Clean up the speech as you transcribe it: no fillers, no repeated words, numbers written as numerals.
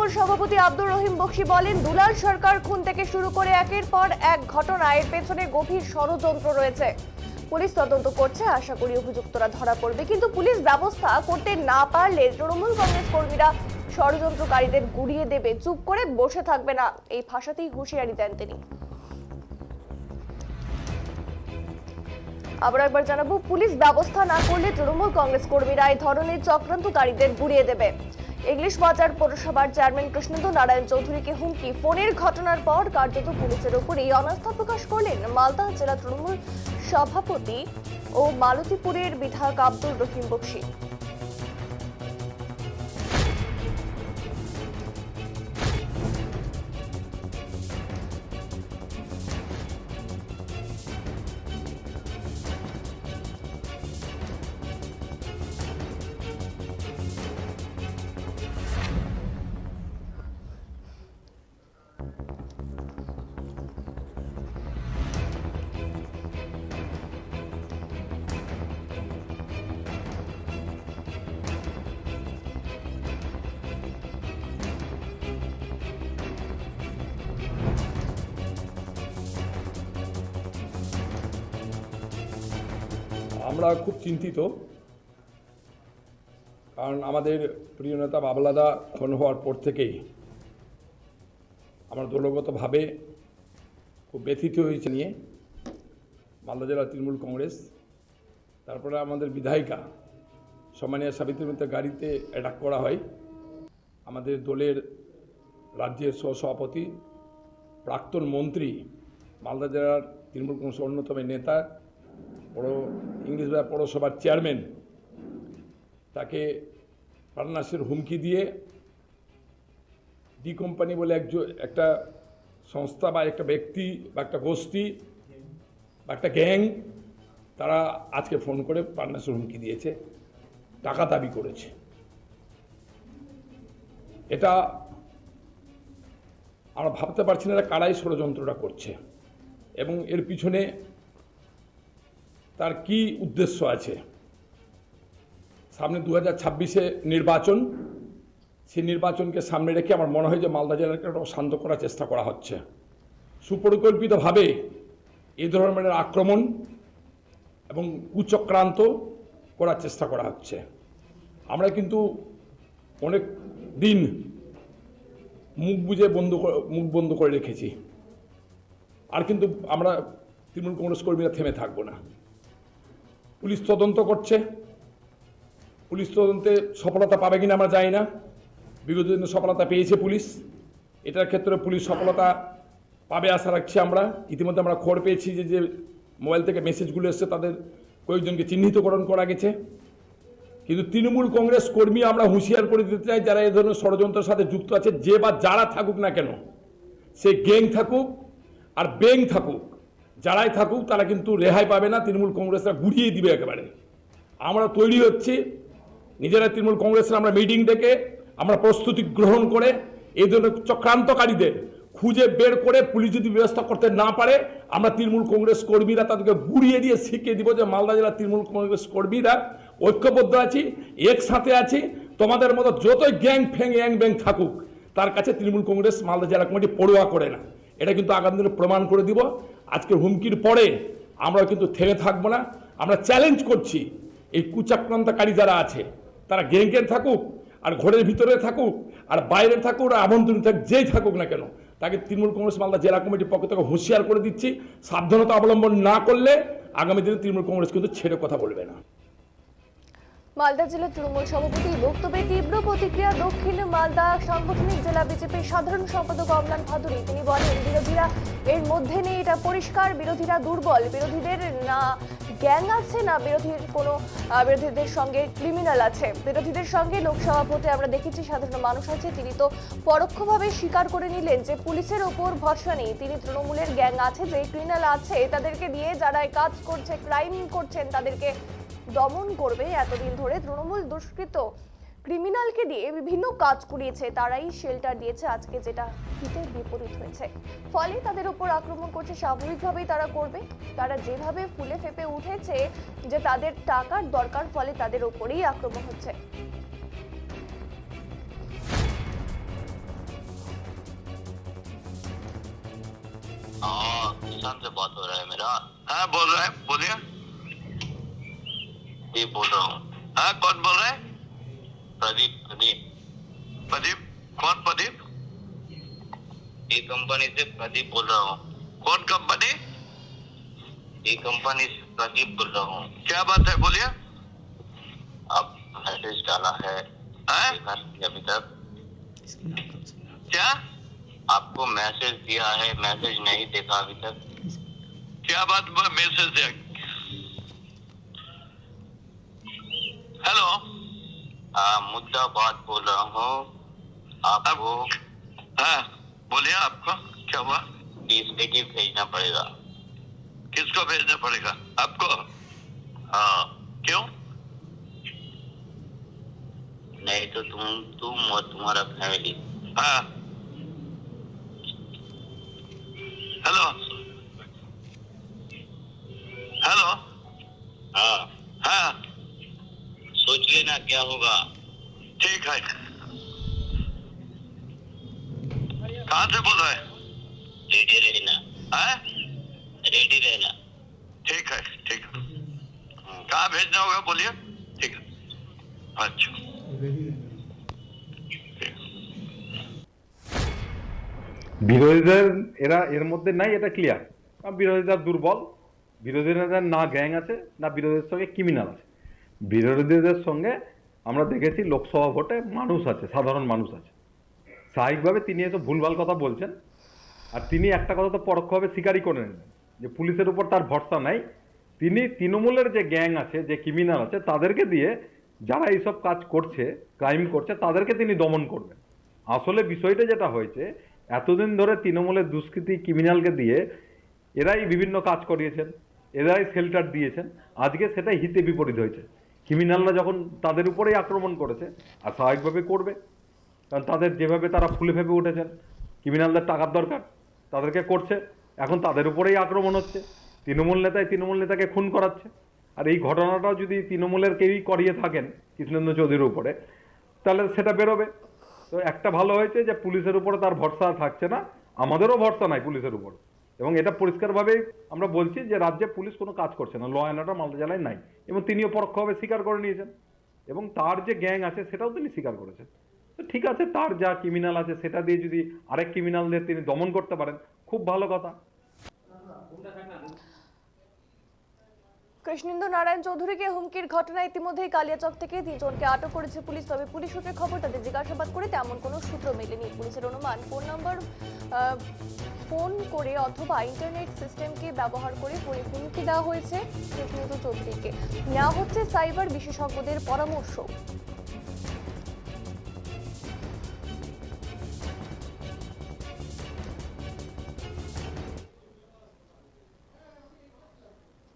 তৃণমূল সভাপতি আব্দুর রহিম বক্সী বলেন, দুলাল সরকার খুন থেকে শুরু করে একের পর এক ঘটনা, এর পেছনে গভীর ষড়যন্ত্র রয়েছে। পুলিশ তদন্ত করছে, আশা করি অভিযুক্তরা ধরা পড়বে। কিন্তু পুলিশ ব্যবস্থা করতে না পারলে তৃণমূল কংগ্রেস কর্মীরা ষড়যন্ত্রকারীদের গুড়িয়ে দেবে, চুপ করে বসে থাকবে না, এই ভাষাতেই হুঁশিয়ারি দেন তিনি। আবার একবার জানাবো, পুলিশ ব্যবস্থা না করলে তৃণমূল কংগ্রেস কর্মীরা এই ধরনের চক্রান্তকারীদের গুড়িয়ে দেবে। ইংলিশ বাজার পৌরসভার চেয়ারম্যান কৃষ্ণেন্দু নারায়ণ চৌধুরীকে হুমকি, ফোনের ঘটনার পর কার্যত পুলিশের উপরেই অনাস্থা প্রকাশ করলেন মালদা জেলা তৃণমূল সভাপতি ও মালতীপুরের বিধায়ক আব্দুর রহিম বক্সী। আমরা খুব চিন্তিত, কারণ আমাদের প্রিয় নেতা বাবলাদা খুন হওয়ার পর থেকেই আমরা দলগতভাবে খুব ব্যথিত হয়েছে নিয়ে মালদা জেলা তৃণমূল কংগ্রেস। তারপরে আমাদের বিধায়িকা সম্মানীয় সাবিত্রী মিত্রের গাড়িতে অ্যাটাক করা হয়। আমাদের দলের রাজ্যের সহসভাপতি, প্রাক্তন মন্ত্রী, মালদা জেলার তৃণমূল কংগ্রেসের অন্যতম নেতা, ইংলিশ বাজার পৌরসভার চেয়ারম্যান, তাকে প্রাণনাশের হুমকি দিয়ে ডি কোম্পানি বলে একটা সংস্থা বা একটা ব্যক্তি বা একটা গোষ্ঠী বা একটা গ্যাং, তারা আজকে ফোন করে প্রাণনাশের হুমকি দিয়েছে, টাকা দাবি করেছে। এটা আমরা ভাবতে পারছি না এরা কারাই ষড়যন্ত্রটা করছে এবং এর পিছনে তার কি উদ্দেশ্য আছে। সামনে 2026-এ নির্বাচন, সেই নির্বাচনকে সামনে রেখে আমার মনে হয় যে মালদা জেলাকে শান্ত করার চেষ্টা করা হচ্ছে। সুপরিকল্পিতভাবে এই ধরনের আক্রমণ এবং কুচক্রান্ত করার চেষ্টা করা হচ্ছে। আমরা কিন্তু অনেক দিন মুখ বন্ধ করে রেখেছি, আর কিন্তু আমরা তৃণমূল কংগ্রেস কর্মীরা থেমে থাকবো না। পুলিশ তদন্ত করছে, পুলিশ তদন্তে সফলতা পাবে কিনা আমরা জানি না। বিগত দিনে সফলতা পেয়েছে পুলিশ, এটার ক্ষেত্রে পুলিশ সফলতা পাবে আশা রাখছি আমরা। ইতিমধ্যে আমরা খবর পেয়েছি যে মোবাইল থেকে মেসেজগুলো এসছে, তাদের কয়েকজনকে চিহ্নিতকরণ করা গেছে। কিন্তু তৃণমূল কংগ্রেস কর্মী আমরা হুঁশিয়ার করে দিতে চাই, যারা এই ধরনের ষড়যন্ত্রের সাথে যুক্ত আছে, যে বা যারা থাকুক না কেন, সে গ্যাং থাকুক আর ব্যাং থাকুক, যারাই থাকুক, তারা কিন্তু রেহাই পাবে না। তৃণমূল কংগ্রেসরা গুড়িয়ে দিবে একেবারে। আমরা তৈরি হচ্ছি নিজেরা, তৃণমূল কংগ্রেসরা আমরা মিটিং ডেকে আমরা প্রস্তুতি গ্রহণ করে এই ধরনের চক্রান্তকারীদের খুঁজে বের করে পুলিশ যদি ব্যবস্থা করতে না পারে, আমরা তৃণমূল কংগ্রেস কর্মীরা তাদেরকে গুড়িয়ে দিয়ে শিখিয়ে দিব যে মালদা জেলার তৃণমূল কংগ্রেস কর্মীরা ঐক্যবদ্ধ আছি, একসাথে আছি। তোমাদের মতো যতই গ্যাং ফ্যাং ইয়াং ব্যাং থাকুক, তার কাছে তৃণমূল কংগ্রেস মালদা জেলা কমিটি পড়ুয়া করে না। এটা কিন্তু আগামী দিনে প্রমাণ করে দিব। আজকের হুমকির পরে আমরা কিন্তু থেমে থাকবো না। আমরা চ্যালেঞ্জ করছি, এই কুচক্রান্তকারী যারা আছে, তারা গ্যাংয়ের থাকুক আর ঘরের ভিতরে থাকুক আর বাইরে থাকুক আর আভ্যন্তরীণ থাকুক, যেই থাকুক না কেন, তাকে তৃণমূল কংগ্রেস মালদা জেলা কমিটির পক্ষ থেকে হুঁশিয়ার করে দিচ্ছি, সাবধানতা অবলম্বন না করলে আগামী দিনে তৃণমূল কংগ্রেস কিন্তু ছেড়ে কথা বলবে না। মালদা জেলা তৃণমূল সভাপতির বক্তব্যে তীব্র প্রতিক্রিয়া দক্ষিণ মালদা সাংগঠনিক জেলা বিজেপির সাধারণ সম্পাদক অমলান ভাদুরী। তিনি বলেন, বিরোধীরা এর মধ্যে নেই, এটা পরিষ্কার। বিরোধীরা দুর্বল, বিরোধীদের না গ্যাং আছে না বিরোধীদের সঙ্গে ক্রিমিনাল আছে। বিরোধীদের সঙ্গে লোকসভা ভোটে আমরা দেখেছি সাধারণ মানুষ আছে। তিনি তো পরোক্ষভাবে স্বীকার করে নিলেন যে পুলিশের ওপর ভরসা নেই, তিনি তৃণমূলের গ্যাং আছে, যে ক্রিমিনাল আছে, তাদেরকে দিয়ে যারা কাজ করছে, ক্রাইম করছেন, তাদেরকে দমন করবে। এতদিন ধরে তৃণমূল দুষ্কৃত ক্রিমিনালকে দিয়ে বিভিন্ন কাজ করিয়েছে, তারাই শেল্টার দিয়েছে। আজকে যেটা হিতের বিপরীত হয়েছে, ফলে তাদের উপর আক্রমণ করছে। স্বাভাবিকভাবেই তারা করবে। তারা যেভাবে ফুলে ফেপে উঠেছে যে তাদের টাকার দরকার, ফলে তাদের উপরেই আক্রমণ হচ্ছে। खान से बात हो रहा है मेरा। हाँ बोल रहा है, बोलिए। ये बोल रहा हूँ। हाँ कौन बोल रहा है? प्रदीप। प्रदीप प्रदीप कौन प्रदीप? ये कंपनी से प्रदीप बोल रहा हूँ। कौन कंपनी? ये कंपनी से प्रदीप बोल रहा हूँ। क्या बात है, बोलिए। आप मैसेज डाला है अभी तक? क्या आपको मैसेज दिया है, मैसेज नहीं देखा अभी तक? क्या बात मैसेज दिया? हेलो, मुद्दा बात बोल रहा हूँ आपको। हाँ बोलिए, आपको क्या हुआ? डिस्पेटिव भेजना पड़ेगा। किसको भेजना पड़ेगा? आपको? हाँ क्यों? नहीं तो तुम और तुम्हारा फैमिली। हाँ हेलो हेलो। हाँ हाँ सोच लेना क्या होगा। ठीक है। कहाँ से बोल रहे हैं? रेडी रहना। हाँ रेडी रहना। ठीक है ठीक है। कहाँ भेजना होगा बोलिए। ठीक है। अच्छा বিরোধীদের এরা এর মধ্যে নাই, এটা ক্লিয়ার। বিরোধীরা দুর্বল, বিরোধীদের না গ্যাং আছে না বিরোধীদের সঙ্গে ক্রিমিনাল আছে। বিরোধীদের সঙ্গে আমরা দেখেছি লোকসভা ভোটে মানুষ আছে, সাধারণ মানুষ আছে। স্বাভাবিকভাবে তিনি এসব ভুলভাল কথা বলছেন। আর তিনি একটা কথা তো পরোক্ষভাবে স্বীকারই করে নেন যে পুলিশের উপর তার ভরসা নাই। তিনি তৃণমূলের যে গ্যাং আছে, যে ক্রিমিনাল আছে, তাদেরকে দিয়ে যারা এইসব কাজ করছে, ক্রাইম করছে, তাদেরকে তিনি দমন করবেন। আসলে বিষয়টা যেটা হয়েছে, এতদিন ধরে তৃণমূলের দুষ্কৃতী ক্রিমিনালকে দিয়ে এরাই বিভিন্ন কাজ করিয়েছেন, এরাই শেল্টার দিয়েছেন। আজকে সেটাই হিতে বিপরীত হয়েছে। ক্রিমিনালরা যখন তাদের উপরেই আক্রমণ করেছে, আর স্বাভাবিকভাবে করবে, কারণ তাদের যেভাবে তারা ফুলে ফেপে উঠেছেন, ক্রিমিনালদের টাকার দরকার, তাদেরকে করছে, এখন তাদের উপরেই আক্রমণ হচ্ছে। তৃণমূল নেতাকে খুন করাচ্ছে। আর এই ঘটনাটাও যদি তৃণমূলের কেউই করিয়ে থাকেন কৃষ্ণেন্দ্র চৌধুরীর উপরে, তাহলে সেটা বেরোবে। তো একটা ভালো হয়েছে যে পুলিশের উপরে তার ভরসা থাকছে না, আমাদেরও ভরসা নাই পুলিশের উপর। এবং এটা পরিষ্কারভাবেই আমরা বলছি যে রাজ্যে পুলিশ কোনো কাজ করছে না, ল অ্যান্ড অর্ডার মালদা জেলায় নাই। এবং তিনিও পরোক্ষভাবে স্বীকার করে নিয়েছেন, এবং তার যে গ্যাং আছে সেটাও তিনি স্বীকার করেছেন। তো ঠিক আছে, তার যা ক্রিমিনাল আছে সেটা দিয়ে যদি আরেক ক্রিমিনালদের তিনি দমন করতে পারেন, খুব ভালো কথা। কৃষ্ণেন্দু নারায়ণ চৌধুরীকে হুমকির ঘটনা ইতিমধ্যেই কালিয়াচক থেকে 3 জনকে আটক করেছে পুলিশ। তবে পুলিশ সূত্রে খবর, তাদের জিজ্ঞাসাবাদ করে তেমন কোনো সূত্র মেলেনি। পুলিশের অনুমান, ফোন করে অথবা ইন্টারনেট সিস্টেমকে ব্যবহার করে হুমকি দেওয়া হয়েছে কৃষ্ণেন্দু চৌধুরীকে। নেওয়া হচ্ছে সাইবার বিশেষজ্ঞদের পরামর্শ।